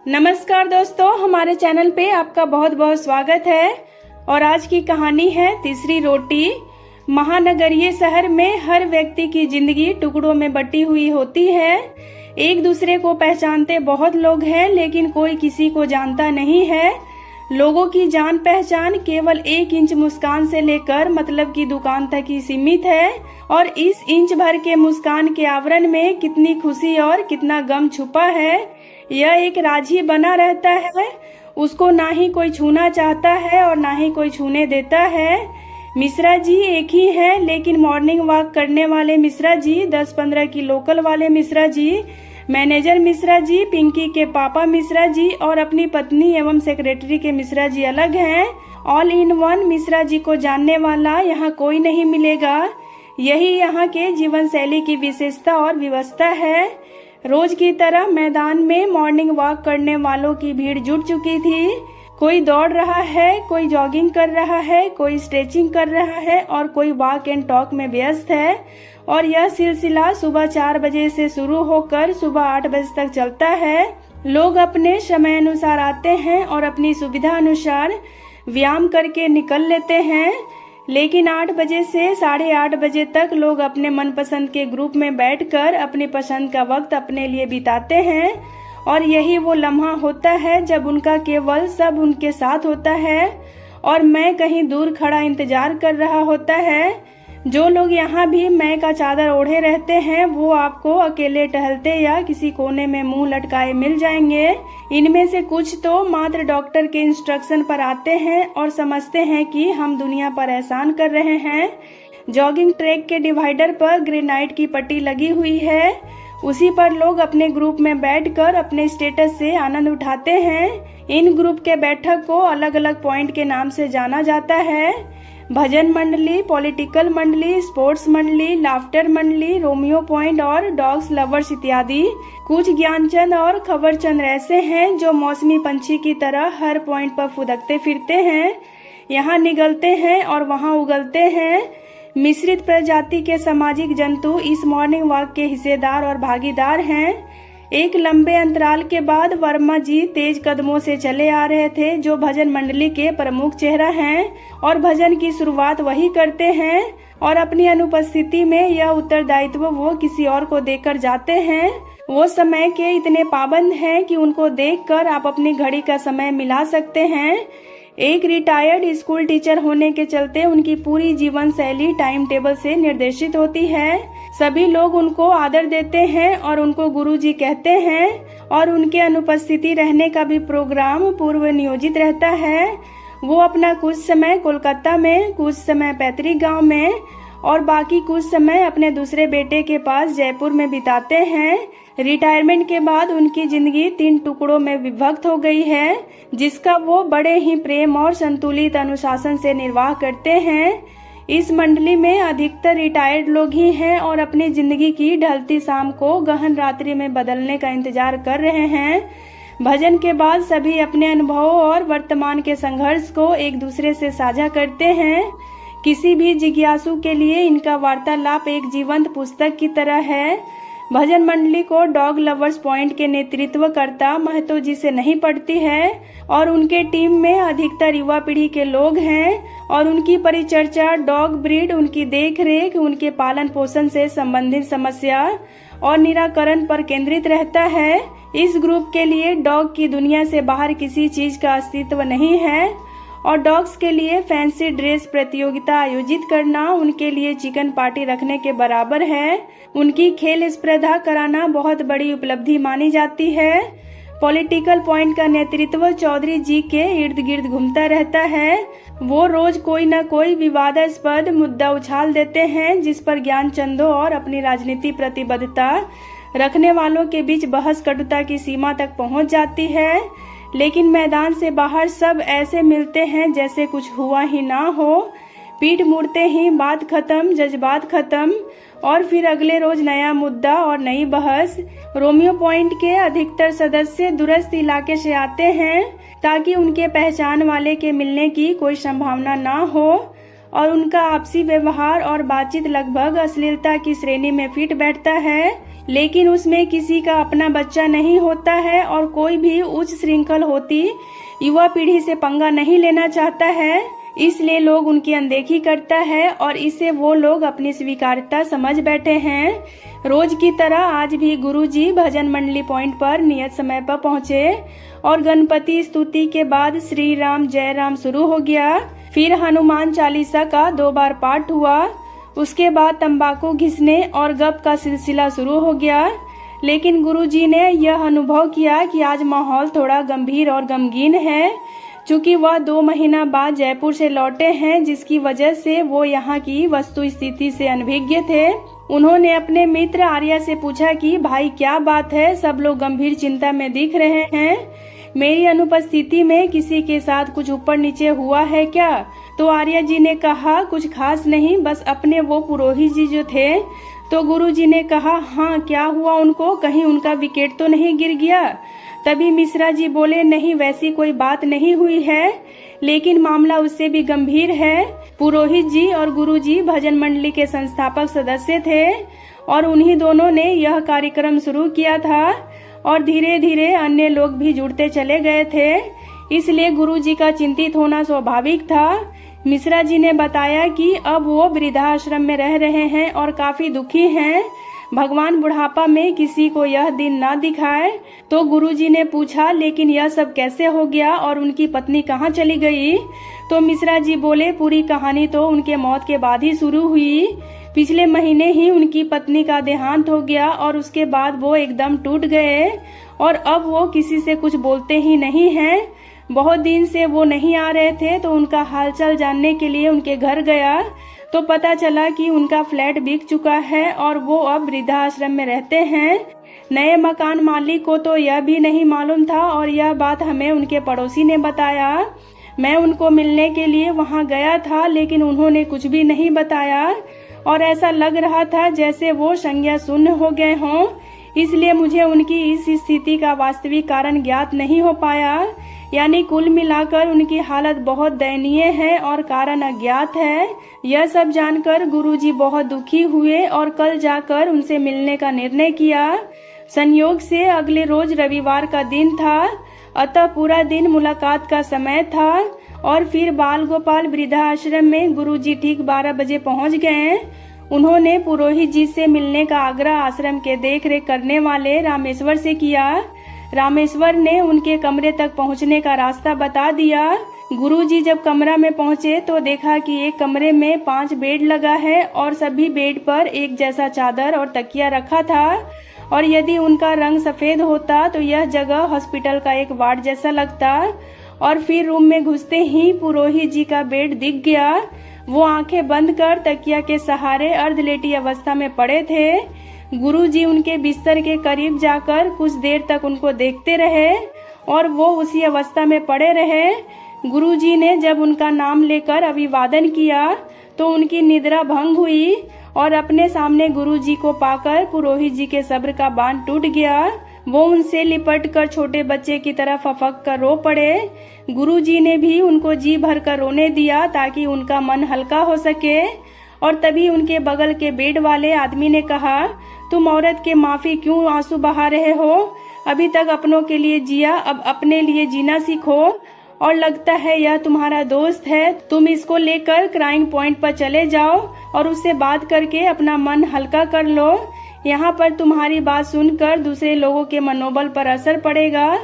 नमस्कार दोस्तों, हमारे चैनल पे आपका बहुत बहुत स्वागत है। और आज की कहानी है तीसरी रोटी। महानगरीय शहर में हर व्यक्ति की जिंदगी टुकड़ों में बटी हुई होती है। एक दूसरे को पहचानते बहुत लोग हैं, लेकिन कोई किसी को जानता नहीं है। लोगों की जान पहचान केवल 1 इंच मुस्कान से लेकर मतलब की दुकान तक ही सीमित है। और इस इंच भर के मुस्कान के आवरण में कितनी खुशी और कितना गम छुपा है, यह एक राज ही बना रहता है। उसको ना ही कोई छूना चाहता है और ना ही कोई छूने देता है। मिश्रा जी एक ही हैं, लेकिन मॉर्निंग वॉक करने वाले मिश्रा जी, 10-15 की लोकल वाले मिश्रा जी, मैनेजर मिश्रा जी, पिंकी के पापा मिश्रा जी और अपनी पत्नी एवं सेक्रेटरी के मिश्रा जी अलग हैं। All in one Mishra ji को जानने वाला यहाँ कोई नहीं मिलेगा। यही यहाँ के जीवन शैली की विशेषता और व्यवस्था है। रोज की तरह मैदान में मॉर्निंग वॉक करने वालों की भीड़ जुट चुकी थी। कोई दौड़ रहा है, कोई जॉगिंग कर रहा है, कोई स्ट्रेचिंग कर रहा है और कोई वॉक एंड टॉक में व्यस्त है। और यह सिलसिला सुबह 4 बजे से शुरू होकर सुबह 8 बजे तक चलता है। लोग अपने समय अनुसार आते हैं और अपनी सुविधा अनुसार व्यायाम करके निकल लेते हैं। लेकिन 8 बजे से 8:30 बजे तक लोग अपने मनपसंद के ग्रुप में बैठकर अपनी पसंद का वक्त अपने लिए बिताते हैं। और यही वो लम्हा होता है जब उनका केवल सब उनके साथ होता है और मैं कहीं दूर खड़ा इंतजार कर रहा होता है। जो लोग यहाँ भी मैं का चादर ओढ़े रहते हैं, वो आपको अकेले टहलते या किसी कोने में मुंह लटकाए मिल जाएंगे। इनमें से कुछ तो मात्र डॉक्टर के इंस्ट्रक्शन पर आते हैं और समझते हैं कि हम दुनिया पर एहसान कर रहे हैं। जॉगिंग ट्रैक के डिवाइडर पर ग्रेनाइट की पट्टी लगी हुई है, उसी पर लोग अपने ग्रुप में बैठकर अपने स्टेटस से आनंद उठाते हैं। इन ग्रुप के बैठक को अलग अलग पॉइंट के नाम से जाना जाता है। भजन मंडली, पॉलिटिकल मंडली, स्पोर्ट्स मंडली, लाफ्टर मंडली, रोमियो पॉइंट और डॉग्स लवर्स इत्यादि। कुछ ज्ञानचंद और खबरचंद ऐसे हैं जो मौसमी पंछी की तरह हर पॉइंट पर फुदकते फिरते हैं, यहाँ निगलते हैं और वहाँ उगलते हैं। मिश्रित प्रजाति के सामाजिक जंतु इस मॉर्निंग वॉक के हिस्सेदार और भागीदार हैं। एक लंबे अंतराल के बाद वर्मा जी तेज कदमों से चले आ रहे थे, जो भजन मंडली के प्रमुख चेहरा हैं और भजन की शुरुआत वही करते हैं। और अपनी अनुपस्थिति में यह उत्तरदायित्व वो किसी और को देकर जाते हैं। वो समय के इतने पाबंद हैं कि उनको देखकर आप अपनी घड़ी का समय मिला सकते हैं। एक रिटायर्ड स्कूल टीचर होने के चलते उनकी पूरी जीवन शैली टाइम टेबल से निर्देशित होती है। सभी लोग उनको आदर देते हैं और उनको गुरुजी कहते हैं। और उनके अनुपस्थिति रहने का भी प्रोग्राम पूर्व नियोजित रहता है। वो अपना कुछ समय कोलकाता में, कुछ समय पैतृक गांव में और बाकी कुछ समय अपने दूसरे बेटे के पास जयपुर में बिताते हैं। रिटायरमेंट के बाद उनकी जिंदगी 3 टुकड़ों में विभक्त हो गई है, जिसका वो बड़े ही प्रेम और संतुलित अनुशासन से निर्वाह करते हैं। इस मंडली में अधिकतर रिटायर्ड लोग ही हैं और अपनी जिंदगी की ढलती शाम को गहन रात्रि में बदलने का इंतजार कर रहे हैं। भजन के बाद सभी अपने अनुभवों और वर्तमान के संघर्ष को एक दूसरे से साझा करते हैं। किसी भी जिज्ञासु के लिए इनका वार्तालाप एक जीवंत पुस्तक की तरह है। भजन मंडली को डॉग लवर्स पॉइंट के नेतृत्वकर्ता महतो जी से नहीं पड़ती है और उनके टीम में अधिकतर युवा पीढ़ी के लोग हैं। और उनकी परिचर्चा डॉग ब्रीड, उनकी देखरेख, उनके पालन पोषण से संबंधित समस्या और निराकरण पर केंद्रित रहता है। इस ग्रुप के लिए डॉग की दुनिया से बाहर किसी चीज का अस्तित्व नहीं है और डॉग्स के लिए फैंसी ड्रेस प्रतियोगिता आयोजित करना उनके लिए चिकन पार्टी रखने के बराबर है। उनकी खेल स्पर्धा कराना बहुत बड़ी उपलब्धि मानी जाती है। पॉलिटिकल पॉइंट का नेतृत्व चौधरी जी के इर्द गिर्द घूमता रहता है। वो रोज कोई न कोई विवादास्पद मुद्दा उछाल देते हैं, जिस पर ज्ञानचंदों और अपनी राजनीति प्रतिबद्धता रखने वालों के बीच बहस कटुता की सीमा तक पहुंच जाती है। लेकिन मैदान से बाहर सब ऐसे मिलते हैं जैसे कुछ हुआ ही ना हो। पीठ मुड़ते ही बात खत्म, जज्बात खत्म और फिर अगले रोज नया मुद्दा और नई बहस। रोमियो पॉइंट के अधिकतर सदस्य दूरस्थ इलाके से आते हैं ताकि उनके पहचान वाले के मिलने की कोई संभावना ना हो और उनका आपसी व्यवहार और बातचीत लगभग अश्लीलता की श्रेणी में फिट बैठता है। लेकिन उसमें किसी का अपना बच्चा नहीं होता है और कोई भी उच्च श्रृंखल होती युवा पीढ़ी से पंगा नहीं लेना चाहता है, इसलिए लोग उनकी अनदेखी करता है और इसे वो लोग अपनी स्वीकार्यता समझ बैठे हैं। रोज की तरह आज भी गुरुजी भजन मंडली पॉइंट पर नियत समय पर पहुंचे और गणपति स्तुति के बाद श्री राम जय राम शुरू हो गया। फिर हनुमान चालीसा का 2 बार पाठ हुआ। उसके बाद तंबाकू घिसने और गप का सिलसिला शुरू हो गया। लेकिन गुरुजी ने यह अनुभव किया कि आज माहौल थोड़ा गंभीर और गमगीन है, चूँकि वह 2 महीना बाद जयपुर से लौटे हैं, जिसकी वजह से वो यहाँ की वस्तु स्थिति से अनभिज्ञ थे। उन्होंने अपने मित्र आर्या से पूछा कि भाई क्या बात है, सब लोग गंभीर चिंता में दिख रहे हैं, मेरी अनुपस्थिति में किसी के साथ कुछ ऊपर नीचे हुआ है क्या? तो आर्या जी ने कहा कुछ खास नहीं, बस अपने वो पुरोहित जी जो थे। तो गुरुजी ने कहा हाँ क्या हुआ उनको, कहीं उनका विकेट तो नहीं गिर गया? तभी मिश्रा जी बोले नहीं वैसी कोई बात नहीं हुई है, लेकिन मामला उससे भी गंभीर है। पुरोहित जी और गुरुजी भजन मंडली के संस्थापक सदस्य थे और उन्हीं दोनों ने यह कार्यक्रम शुरू किया था और धीरे धीरे अन्य लोग भी जुड़ते चले गए थे, इसलिए गुरुजी का चिंतित होना स्वाभाविक था। मिश्रा जी ने बताया कि अब वो वृद्धाश्रम में रह रहे हैं और काफी दुखी हैं। भगवान बुढ़ापा में किसी को यह दिन ना दिखाए। तो गुरुजी ने पूछा लेकिन यह सब कैसे हो गया और उनकी पत्नी कहाँ चली गई? तो मिश्रा जी बोले पूरी कहानी तो उनके मौत के बाद ही शुरू हुई। पिछले महीने ही उनकी पत्नी का देहांत हो गया और उसके बाद वो एकदम टूट गए और अब वो किसी से कुछ बोलते ही नहीं हैं। बहुत दिन से वो नहीं आ रहे थे, तो उनका हालचाल जानने के लिए उनके घर गया तो पता चला कि उनका फ्लैट बिक चुका है और वो अब वृद्धाश्रम में रहते हैं। नए मकान मालिक को तो यह भी नहीं मालूम था और यह बात हमें उनके पड़ोसी ने बताया। मैं उनको मिलने के लिए वहां गया था, लेकिन उन्होंने कुछ भी नहीं बताया और ऐसा लग रहा था जैसे वो संज्ञा शून्य हो गए हों, इसलिए मुझे उनकी इस स्थिति का वास्तविक कारण ज्ञात नहीं हो पाया। यानी कुल मिलाकर उनकी हालत बहुत दयनीय है और कारण अज्ञात है। यह सब जानकर गुरुजी बहुत दुखी हुए और कल जाकर उनसे मिलने का निर्णय किया। संयोग से अगले रोज रविवार का दिन था, अतः पूरा दिन मुलाकात का समय था और फिर बाल गोपाल वृद्धाश्रम में गुरुजी ठीक 12 बजे पहुंच गए। उन्होंने पुरोहित जी से मिलने का आग्रह आश्रम के देखरेख करने वाले रामेश्वर से किया। रामेश्वर ने उनके कमरे तक पहुंचने का रास्ता बता दिया। गुरुजी जब कमरा में पहुंचे तो देखा कि एक कमरे में 5 बेड लगा है और सभी बेड पर एक जैसा चादर और तकिया रखा था और यदि उनका रंग सफेद होता तो यह जगह हॉस्पिटल का एक वार्ड जैसा लगता। और फिर रूम में घुसते ही पुरोहित जी का बेड दिख गया। वो आंखें बंद कर तकिया के सहारे अर्धलेटी अवस्था में पड़े थे। गुरुजी उनके बिस्तर के करीब जाकर कुछ देर तक उनको देखते रहे और वो उसी अवस्था में पड़े रहे। गुरुजी ने जब उनका नाम लेकर अभिवादन किया तो उनकी निद्रा भंग हुई और अपने सामने गुरुजी को पाकर पुरोहित जी के सब्र का बांध टूट गया। वो उनसे लिपट कर छोटे बच्चे की तरह फफक कर रो पड़े। गुरुजी ने भी उनको जी भर कर रोने दिया ताकि उनका मन हल्का हो सके। और तभी उनके बगल के बेड वाले आदमी ने कहा तुम औरत के माफी क्यों आंसू बहा रहे हो? अभी तक अपनों के लिए जिया, अब अपने लिए जीना सीखो। और लगता है यह तुम्हारा दोस्त है, तुम इसको लेकर क्राइम पॉइंट पर चले जाओ और उससे बात करके अपना मन हल्का कर लो। यहाँ पर तुम्हारी बात सुनकर दूसरे लोगों के मनोबल पर असर पड़ेगा।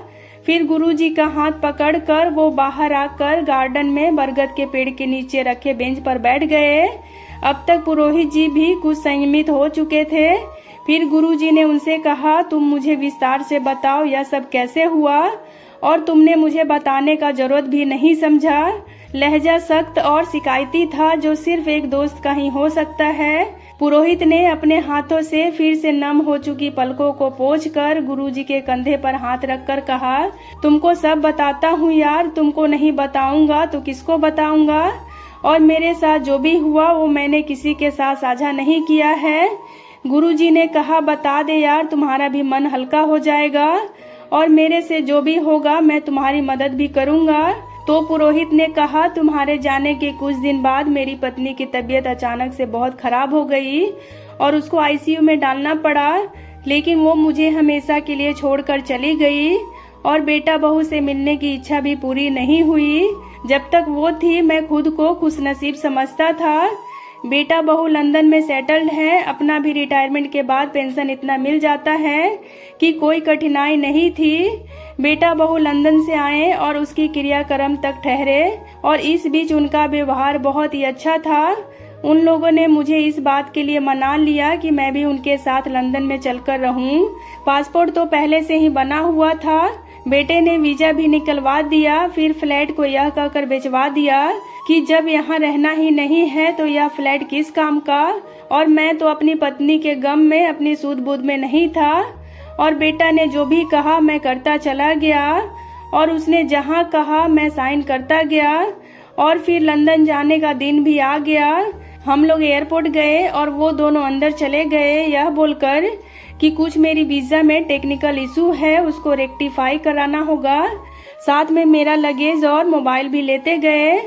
फिर गुरुजी का हाथ पकड़कर वो बाहर आकर गार्डन में बरगद के पेड़ के नीचे रखे बेंच पर बैठ गए। अब तक पुरोहित जी भी कुछ संयमित हो चुके थे। फिर गुरुजी ने उनसे कहा तुम मुझे विस्तार से बताओ यह सब कैसे हुआ, और तुमने मुझे बताने का जरूरत भी नहीं समझा। लहजा सख्त और शिकायती था जो सिर्फ एक दोस्त का ही हो सकता है। पुरोहित ने अपने हाथों से फिर से नम हो चुकी पलकों को पोंछकर गुरुजी के कंधे पर हाथ रखकर कहा तुमको सब बताता हूँ यार, तुमको नहीं बताऊंगा तो किसको बताऊंगा। और मेरे साथ जो भी हुआ वो मैंने किसी के साथ साझा नहीं किया है। गुरुजी ने कहा बता दे यार, तुम्हारा भी मन हल्का हो जाएगा और मेरे से जो भी होगा मैं तुम्हारी मदद भी करूंगा। तो पुरोहित ने कहा तुम्हारे जाने के कुछ दिन बाद मेरी पत्नी की तबीयत अचानक से बहुत खराब हो गई और उसको आईसीयू में डालना पड़ा। लेकिन वो मुझे हमेशा के लिए छोड़कर चली गई और बेटा बहू से मिलने की इच्छा भी पूरी नहीं हुई। जब तक वो थी मैं खुद को खुशनसीब समझता था। बेटा बहू लंदन में सेटल्ड है, अपना भी रिटायरमेंट के बाद पेंशन इतना मिल जाता है कि कोई कठिनाई नहीं थी। बेटा बहू लंदन से आए और उसकी क्रियाक्रम तक ठहरे और इस बीच उनका व्यवहार बहुत ही अच्छा था। उन लोगों ने मुझे इस बात के लिए मना लिया कि मैं भी उनके साथ लंदन में चलकर रहूं। पासपोर्ट तो पहले से ही बना हुआ था। बेटे ने वीजा भी निकलवा दिया। फिर फ्लैट को यह कहकर बेचवा दिया कि जब यहाँ रहना ही नहीं है तो यह फ्लैट किस काम का। और मैं तो अपनी पत्नी के गम में अपनी सूध बूध में नहीं था और बेटा ने जो भी कहा मैं करता चला गया और उसने जहाँ कहा मैं साइन करता गया। और फिर लंदन जाने का दिन भी आ गया। हम लोग एयरपोर्ट गए और वो दोनों अंदर चले गए यह बोलकर कि कुछ मेरी वीजा में टेक्निकल इशू है, उसको रेक्टिफाई कराना होगा। साथ में मेरा लगेज और मोबाइल भी लेते गए।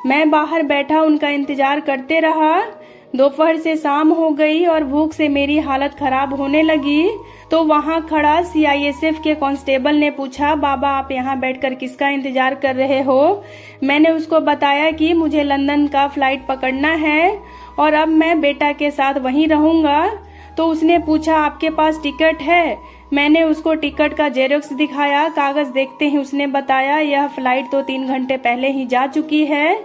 मैं बाहर बैठा उनका इंतजार करते रहा। दोपहर से शाम हो गई और भूख से मेरी हालत खराब होने लगी। तो वहाँ खड़ा CISF के कांस्टेबल ने पूछा, बाबा आप यहाँ बैठकर किसका इंतजार कर रहे हो? मैंने उसको बताया कि मुझे लंदन का फ्लाइट पकड़ना है और अब मैं बेटा के साथ वहीं रहूंगा। तो उसने पूछा आपके पास टिकट है? मैंने उसको टिकट का जेरोक्स दिखाया। कागज देखते ही उसने बताया यह फ्लाइट तो 3 घंटे पहले ही जा चुकी है।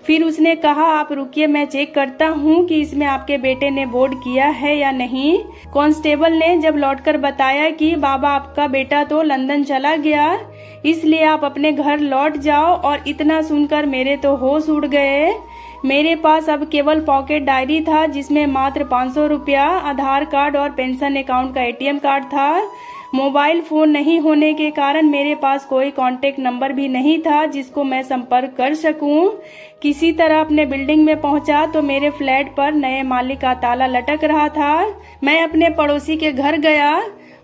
फिर उसने कहा आप रुकिए मैं चेक करता हूँ कि इसमें आपके बेटे ने बोर्ड किया है या नहीं। कांस्टेबल ने जब लौटकर बताया कि बाबा आपका बेटा तो लंदन चला गया, इसलिए आप अपने घर लौट जाओ। और इतना सुनकर मेरे तो होश उड़ गए। मेरे पास अब केवल पॉकेट डायरी था जिसमें मात्र 500 रुपया, आधार कार्ड और पेंशन अकाउंट का ATM कार्ड था। मोबाइल फोन नहीं होने के कारण मेरे पास कोई कांटेक्ट नंबर भी नहीं था जिसको मैं संपर्क कर सकूं। किसी तरह अपने बिल्डिंग में पहुंचा तो मेरे फ्लैट पर नए मालिक का ताला लटक रहा था। मैं अपने पड़ोसी के घर गया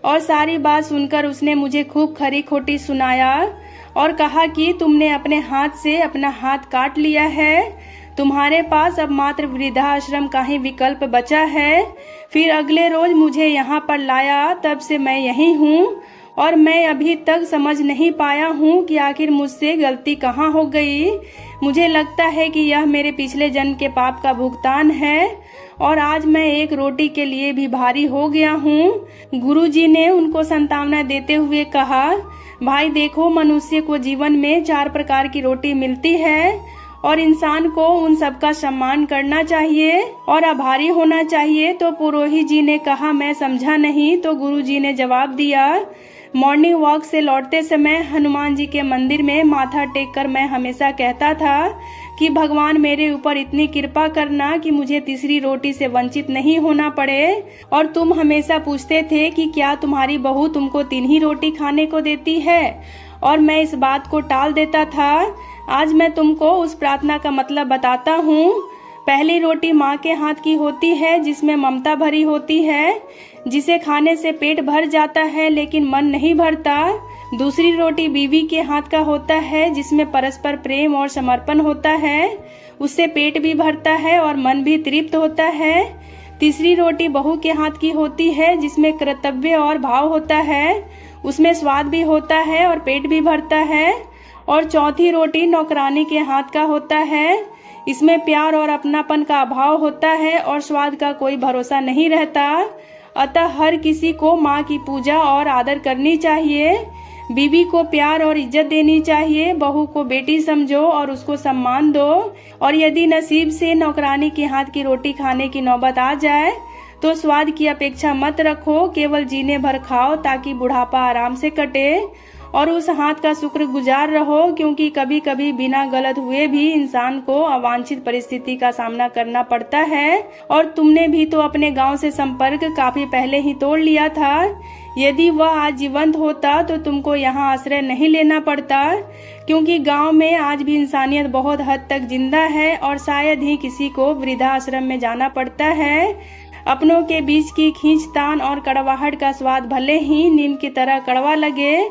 और सारी बात सुनकर उसने मुझे खूब खरी खोटी सुनाया और कहा कि तुमने अपने हाथ से अपना हाथ काट लिया है, तुम्हारे पास अब मात्र वृद्धाश्रम का ही विकल्प बचा है। फिर अगले रोज मुझे यहाँ पर लाया, तब से मैं यही हूँ और मैं अभी तक समझ नहीं पाया हूँ कि आखिर मुझसे गलती कहाँ हो गई। मुझे लगता है कि यह मेरे पिछले जन्म के पाप का भुगतान है और आज मैं एक रोटी के लिए भी भारी हो गया हूँ। गुरुजी ने उनको सांत्वना देते हुए कहा, भाई देखो, मनुष्य को जीवन में 4 प्रकार की रोटी मिलती है और इंसान को उन सब का सम्मान करना चाहिए और आभारी होना चाहिए। तो पुरोहित जी ने कहा मैं समझा नहीं। तो गुरुजी ने जवाब दिया, मॉर्निंग वॉक से लौटते समय हनुमान जी के मंदिर में माथा टेक कर मैं हमेशा कहता था कि भगवान मेरे ऊपर इतनी कृपा करना कि मुझे तीसरी रोटी से वंचित नहीं होना पड़े। और तुम हमेशा पूछते थे कि क्या तुम्हारी बहू तुमको 3 ही रोटी खाने को देती है, और मैं इस बात को टाल देता था। आज मैं तुमको उस प्रार्थना का मतलब बताता हूँ। पहली रोटी माँ के हाथ की होती है जिसमें ममता भरी होती है, जिसे खाने से पेट भर जाता है लेकिन मन नहीं भरता। दूसरी रोटी बीवी के हाथ का होता है जिसमें परस्पर प्रेम और समर्पण होता है, उससे पेट भी भरता है और मन भी तृप्त होता है। तीसरी रोटी बहू के हाथ की होती है जिसमें कर्तव्य और भाव होता है, उसमें स्वाद भी होता है और पेट भी भरता है। और चौथी रोटी नौकरानी के हाथ का होता है, इसमें प्यार और अपनापन का अभाव होता है और स्वाद का कोई भरोसा नहीं रहता। अतः हर किसी को माँ की पूजा और आदर करनी चाहिए, बीवी को प्यार और इज्जत देनी चाहिए, बहू को बेटी समझो और उसको सम्मान दो। और यदि नसीब से नौकरानी के हाथ की रोटी खाने की नौबत आ जाए तो स्वाद की अपेक्षा मत रखो, केवल जीने भर खाओ ताकि बुढ़ापा आराम से कटे और उस हाथ का शुक्र गुजार रहो, क्योंकि कभी कभी बिना गलत हुए भी इंसान को अवांछित परिस्थिति का सामना करना पड़ता है। और तुमने भी तो अपने गांव से संपर्क काफी पहले ही तोड़ लिया था। यदि वह आज जीवंत होता तो तुमको यहाँ आश्रय नहीं लेना पड़ता, क्योंकि गांव में आज भी इंसानियत बहुत हद तक जिंदा है और शायद ही किसी को वृद्धाश्रम में जाना पड़ता है। अपनों के बीच की खींचतान और कड़वाहट का स्वाद भले ही नीम की तरह कड़वा लगे,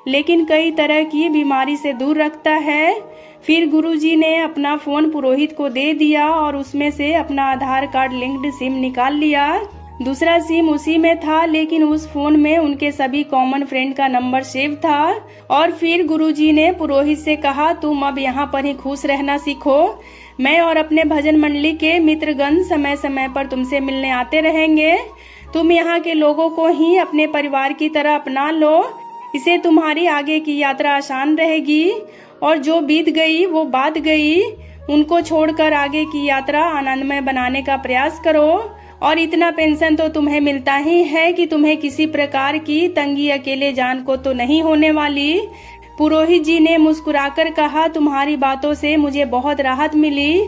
लेकिन कई तरह की बीमारी से दूर रखता है। फिर गुरुजी ने अपना फोन पुरोहित को दे दिया और उसमें से अपना आधार कार्ड लिंक्ड सिम निकाल लिया। दूसरा सिम उसी में था, लेकिन उस फोन में उनके सभी कॉमन फ्रेंड का नंबर सेव था। और फिर गुरुजी ने पुरोहित से कहा, तुम अब यहाँ पर ही खुश रहना सीखो। मैं और अपने भजन मंडली के मित्रगण समय समय पर तुमसे मिलने आते रहेंगे। तुम यहाँ के लोगों को ही अपने परिवार की तरह अपना लो, इससे तुम्हारी आगे की यात्रा आसान रहेगी। और जो बीत गई वो बात गई, उनको छोड़कर आगे की यात्रा आनंदमय बनाने का प्रयास करो। और इतना पेंशन तो तुम्हें मिलता ही है कि तुम्हें किसी प्रकार की तंगी अकेले जान को तो नहीं होने वाली। पुरोहित जी ने मुस्कुराकर कहा, तुम्हारी बातों से मुझे बहुत राहत मिली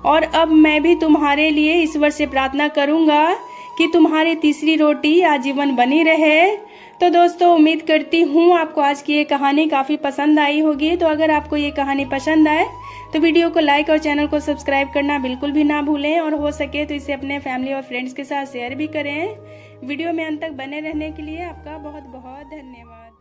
और अब मैं भी तुम्हारे लिए ईश्वर से प्रार्थना करूंगा कि तुम्हारी तीसरी रोटी आजीवन बनी रहे। तो दोस्तों, उम्मीद करती हूँ आपको आज की ये कहानी काफ़ी पसंद आई होगी। तो अगर आपको ये कहानी पसंद आए तो वीडियो को लाइक और चैनल को सब्सक्राइब करना बिल्कुल भी ना भूलें, और हो सके तो इसे अपने फैमिली और फ्रेंड्स के साथ शेयर भी करें। वीडियो में अंत तक बने रहने के लिए आपका बहुत बहुत धन्यवाद।